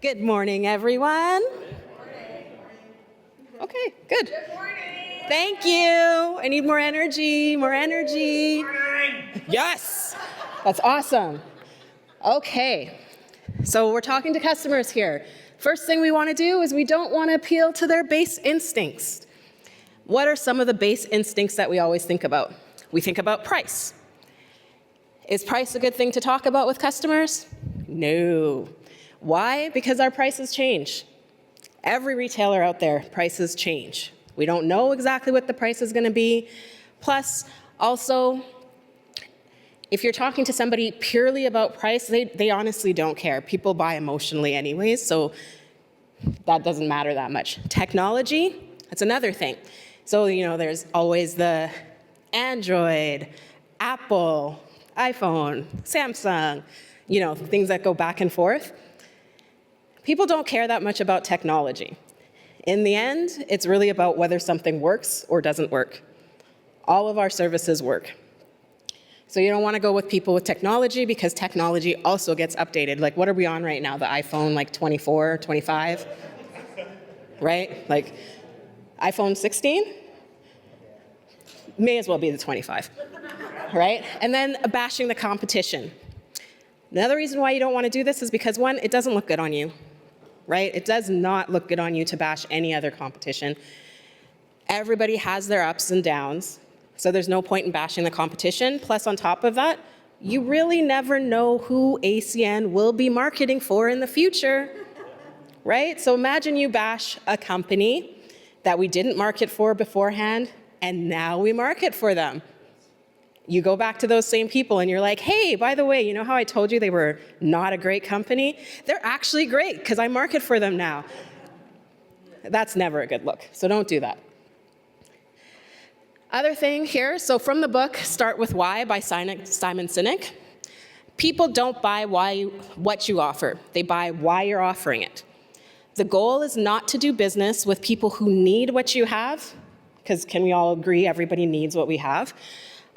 Good morning, everyone. Okay, good. Good morning. Thank you. I need more energy, more energy. Yes, that's awesome. Okay, so we're talking to customers here. First thing we want to do is we don't want to appeal to their base instincts. What are some of the base instincts that we always think about? We think about price. Is price a good thing to talk about with customers? No. Why? Because our prices change. Every retailer out there, prices change. We don't know exactly what the price is going to be. Plus, also, if you're talking to somebody purely about price, they honestly don't care. People buy emotionally anyways, so that doesn't matter that much. Technology, that's another thing. So, there's always the Android, Apple, iPhone, Samsung, things that go back and forth. People don't care that much about technology. In the end, it's really about whether something works or doesn't work. All of our services work. So you don't want to go with people with technology because technology also gets updated. Like, what are we on right now? The iPhone, 24, 25? Right? Like, iPhone 16? May as well be the 25, right? And then bashing the competition. Another reason why you don't want to do this is because, one, it doesn't look good on you. Right? It does not look good on you to bash any other competition. Everybody has their ups and downs, so there's no point in bashing the competition. Plus, on top of that, you really never know who ACN will be marketing for in the future, right? So imagine you bash a company that we didn't market for beforehand, and now we market for them. You go back to those same people and you're like, hey, by the way, you know how I told you they were not a great company? They're actually great because I market for them now. That's never a good look, so don't do that. Other thing here, so from the book, Start With Why by Simon Sinek, people don't buy what you offer. They buy why you're offering it. The goal is not to do business with people who need what you have, because can we all agree everybody needs what we have?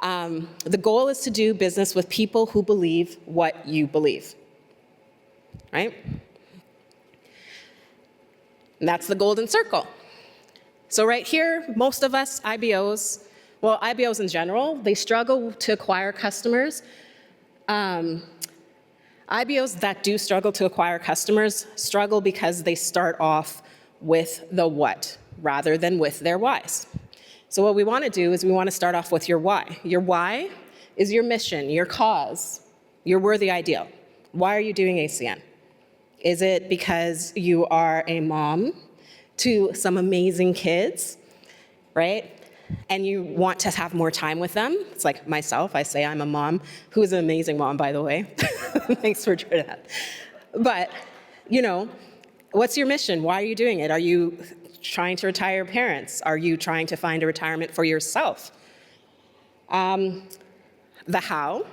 The goal is to do business with people who believe what you believe, right? And that's the golden circle. So right here, most of us IBOs in general, they struggle to acquire customers. IBOs that do struggle to acquire customers struggle because they start off with the what rather than with their whys. So what we want to do is we want to start off with your why. Your why is your mission, your cause, your worthy ideal. Why are you doing ACN? Is it because you are a mom to some amazing kids, right? And you want to have more time with them? It's like myself, I say I'm a mom who is an amazing mom, by the way. Thanks for doing that. But, what's your mission? Why are you doing it? Are you trying to retire your parents? Are you trying to find a retirement for yourself? The how,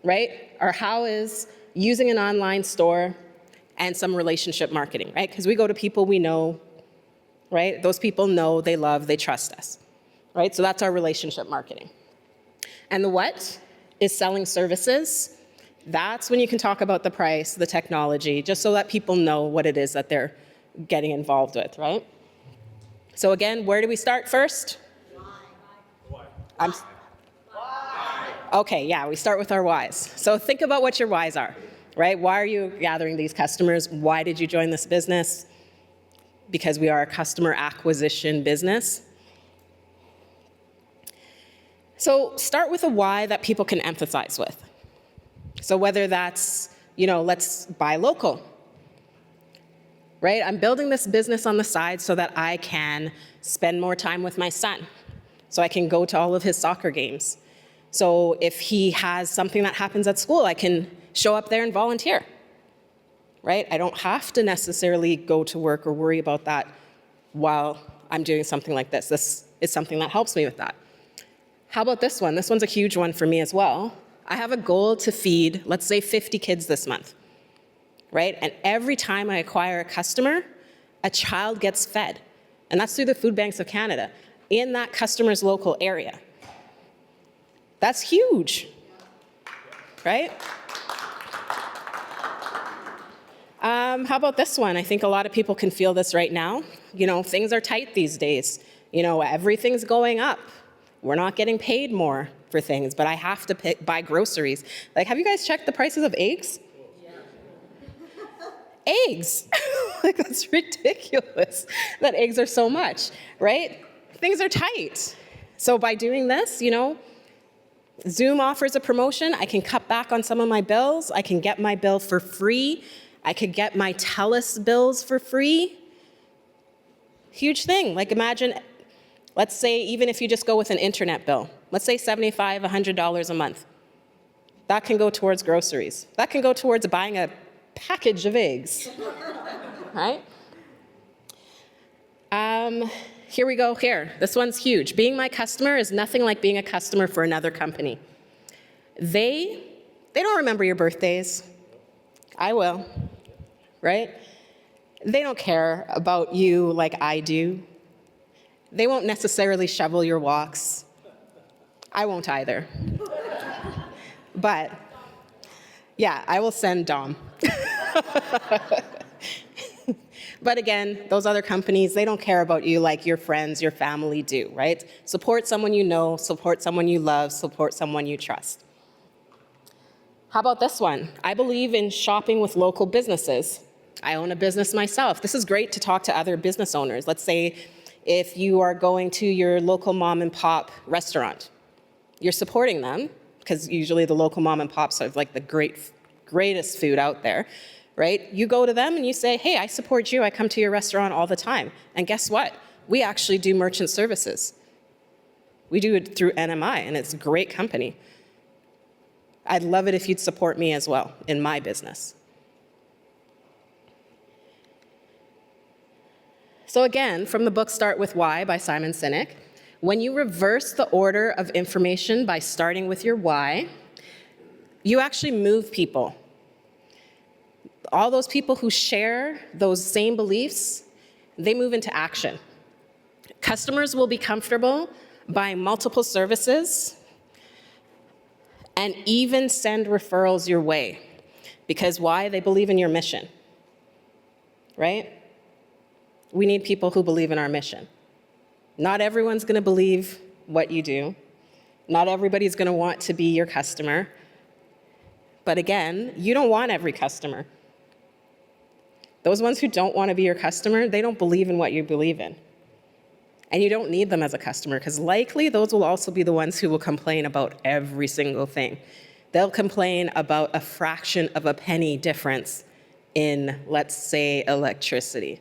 right? Our how is using an online store and some relationship marketing, right? Because we go to people we know, right? Those people know, they love, they trust us, right? So that's our relationship marketing. And the what is selling services. That's when you can talk about the price, the technology, just so that people know what it is that they're getting involved with, right? So again, where do we start first? Why. Okay, yeah, we start with our whys. So think about what your whys are, right? Why are you gathering these customers? Why did you join this business? Because we are a customer acquisition business. So start with a why that people can empathize with. So whether that's, let's buy local. Right? I'm building this business on the side so that I can spend more time with my son, so I can go to all of his soccer games. So if he has something that happens at school, I can show up there and volunteer. Right? I don't have to necessarily go to work or worry about that while I'm doing something like this. This is something that helps me with that. How about this one? This one's a huge one for me as well. I have a goal to feed, let's say, 50 kids this month. Right? And every time I acquire a customer, a child gets fed. And that's through the food banks of Canada in that customer's local area. That's huge, right? How about this one? I think a lot of people can feel this right now. You know, things are tight these days. You know, everything's going up. We're not getting paid more for things, but I have to buy groceries. Like, have you guys checked the prices of eggs? Yeah. Eggs. Like, that's ridiculous that eggs are so much, right? Things are tight. So by doing this, you know, Zoom offers a promotion. I can cut back on some of my bills. I can get my bill for free. I could get my TELUS bills for free. Huge thing. Like, imagine, let's say, even if you just go with an internet bill, let's say $75, $100 a month. That can go towards groceries. That can go towards buying a package of eggs, right? Here we go here. This one's huge. Being my customer is nothing like being a customer for another company. They don't remember your birthdays. I will, right? They don't care about you like I do. They won't necessarily shovel your walks. I won't either. But, yeah, I will send Dom. But again, those other companies, they don't care about you like your friends, your family do, right? Support someone you know, support someone you love, support someone you trust. How about this one? I believe in shopping with local businesses. I own a business myself. This is great to talk to other business owners. Let's say if you are going to your local mom and pop restaurant, you're supporting them, because usually the local mom and pops have like the greatest food out there, right? You go to them and you say, hey, I support you. I come to your restaurant all the time. And guess what? We actually do merchant services. We do it through NMI, and it's a great company. I'd love it if you'd support me as well in my business. So again, from the book Start With Why by Simon Sinek, when you reverse the order of information by starting with your why, you actually move people. All those people who share those same beliefs, they move into action. Customers will be comfortable buying multiple services and even send referrals your way. Because why? They believe in your mission, right? We need people who believe in our mission. Not everyone's going to believe what you do. Not everybody's going to want to be your customer. But again, you don't want every customer. Those ones who don't want to be your customer, they don't believe in what you believe in. And you don't need them as a customer, because likely those will also be the ones who will complain about every single thing. They'll complain about a fraction of a penny difference in, let's say, electricity.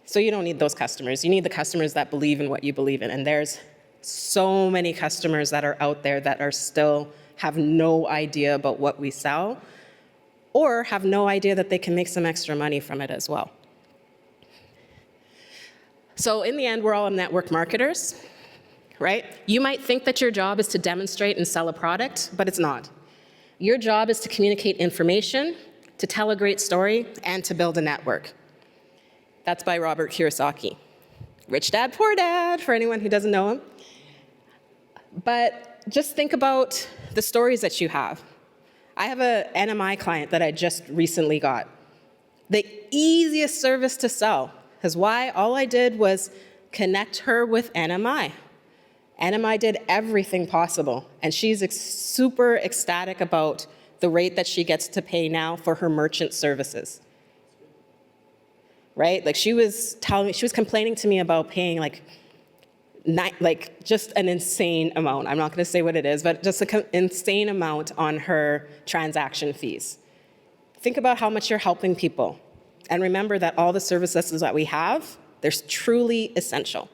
So you don't need those customers. You need the customers that believe in what you believe in. And there's so many customers that are out there that are still have no idea about what we sell, or have no idea that they can make some extra money from it as well. So in the end, we're all network marketers, right? You might think that your job is to demonstrate and sell a product, but it's not. Your job is to communicate information, to tell a great story, and to build a network. That's by Robert Kiyosaki. Rich Dad, Poor Dad, for anyone who doesn't know him. But just think about the stories that you have. I have an NMI client that I just recently got. The easiest service to sell. Because why? All I did was connect her with NMI. NMI did everything possible. And she's super ecstatic about the rate that she gets to pay now for her merchant services. Right? Like she was complaining to me about paying just an insane amount. I'm not going to say what it is, but just an insane amount on her transaction fees. Think about how much you're helping people. And remember that all the services that we have, they're truly essential.